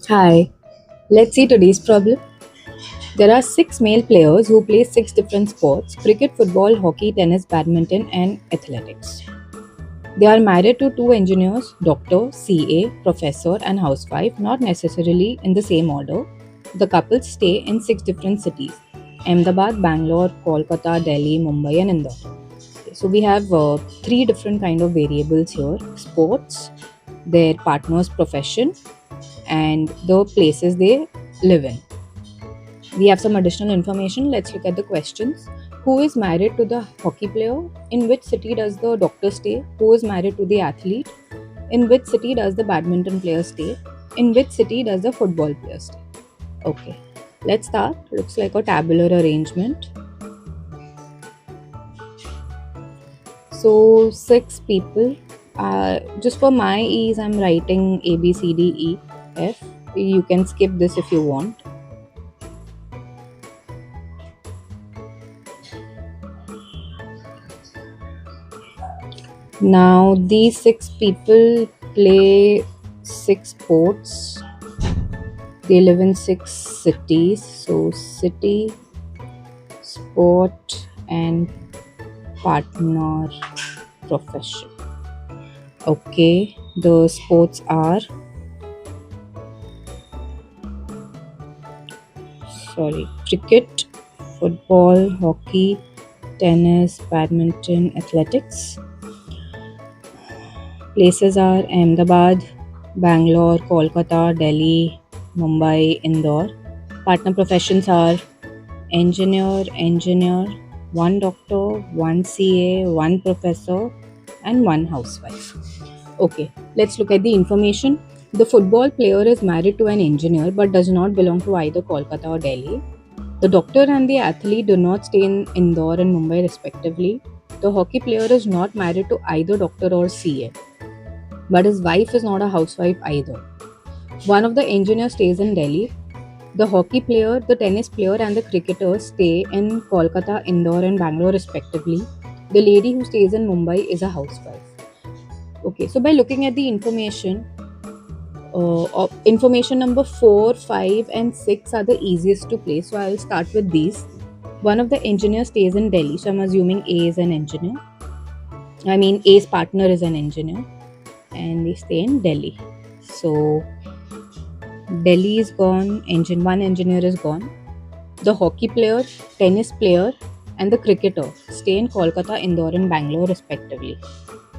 Hi, let's see today's problem. There are six male players who play six different sports: cricket, football, hockey, tennis, badminton, and athletics. They are married to two engineers, doctor, CA, professor, and housewife, not necessarily in the same order. The couple stay in six different cities: Ahmedabad, Bangalore, Kolkata, Delhi, Mumbai, and Indore. So we have three different kind of variables here: sports, their partner's profession, and the places they live in. We have some additional information. Let's look at the questions. Who is married to the hockey player? In which city does the doctor stay? Who is married to the athlete? In which city does the badminton player stay? In which city does the football player stay? Okay, let's start. Looks like a tabular arrangement. So, six people. Just for my ease, I'm writing A, B, C, D, E, F. You can skip this if you want. Now, these six people play six sports. They live in six cities. So, city, sport, and partner profession. Okay, the sports are cricket, football, hockey, tennis, badminton, athletics. Places are Ahmedabad, Bangalore, Kolkata, Delhi, Mumbai, Indore. Partner professions are engineer, one doctor, one CA, one professor, and one housewife. Okay, let's look at the information. The football player is married to an engineer but does not belong to either Kolkata or Delhi. The doctor and the athlete do not stay in Indore and Mumbai respectively. The hockey player is not married to either doctor or CA, but his wife is not a housewife either. One of the engineers stays in Delhi. The hockey player, the tennis player, and the cricketer stay in Kolkata, Indore, and Bangalore respectively. The lady who stays in Mumbai is a housewife. Okay, so by looking at the information, information number 4, 5, and 6 are the easiest to place. So I'll start with these. One of the engineers stays in Delhi, so I'm assuming A is an engineer. I mean, A's partner is an engineer, and they stay in Delhi. So Delhi is gone, one engineer is gone. The hockey player, tennis player, and the cricketer stay in Kolkata, Indore, and Bangalore respectively.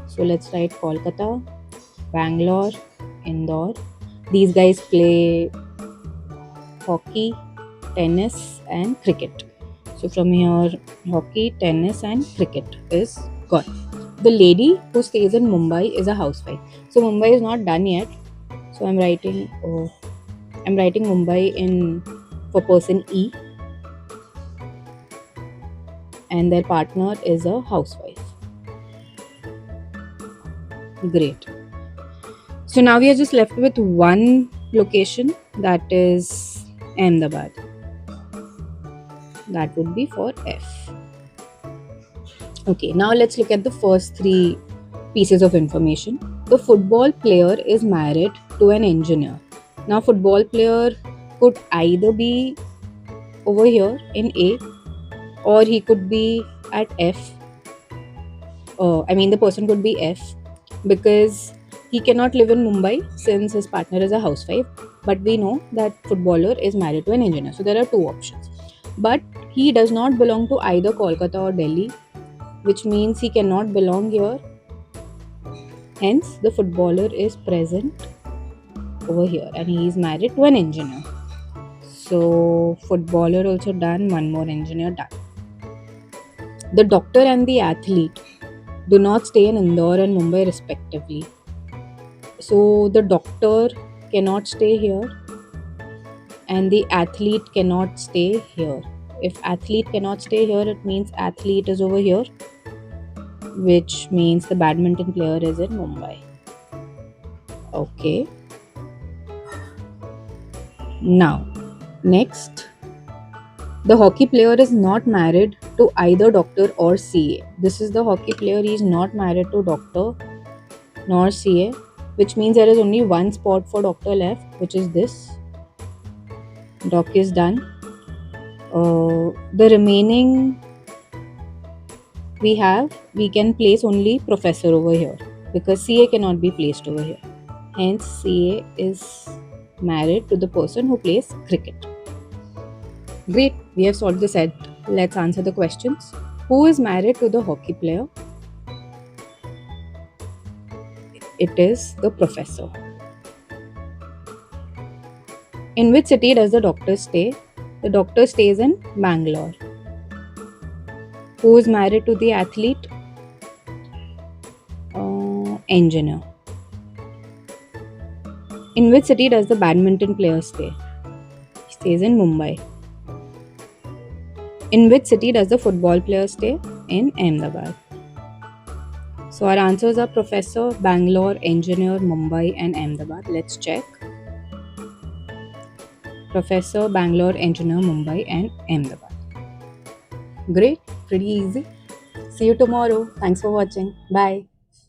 So let's write Kolkata, Bangalore, Indore. These guys play hockey, tennis, and cricket. So from here, hockey, tennis, and cricket is gone. The lady who stays in Mumbai is a housewife. So Mumbai is not done yet. So I'm writing Mumbai in for person E, and their partner is a housewife. Great. So now we are just left with one location, that is Ahmedabad. That would be for F. Okay, now let's look at the first three pieces of information. The football player is married to an engineer. Now, football player could either be over here in A, or he could be at F. The person could be F, because he cannot live in Mumbai since his partner is a housewife. But we know that footballer is married to an engineer. So there are two options. But he does not belong to either Kolkata or Delhi, which means he cannot belong here. Hence, the footballer is present over here and he is married to an engineer. So, footballer also done, one more engineer done. The doctor and the athlete do not stay in Indore and Mumbai respectively. So, the doctor cannot stay here and the athlete cannot stay here. If athlete cannot stay here, it means athlete is over here, which means the badminton player is in Mumbai. Okay. Now, next, the hockey player is not married to either doctor or CA. This is the hockey player. He is not married to doctor nor CA, which means there is only one spot for doctor left, which is this. Doc is done. The remaining we can place only professor over here because CA cannot be placed over here. Hence, CA is married to the person who plays cricket. Great, we have solved the set. Let's answer the questions. Who is married to the hockey player? It is the professor. In which city does the doctor stay? The doctor stays in Bangalore. Who is married to the athlete? Engineer. In which city does the badminton player stay? He stays in Mumbai. In which city does the football player stay? In Ahmedabad. So our answers are Professor, Bangalore, Engineer, Mumbai and Ahmedabad. Let's check. Professor, Bangalore, Engineer, Mumbai and Ahmedabad. Great, pretty easy. See you tomorrow. Thanks for watching. Bye.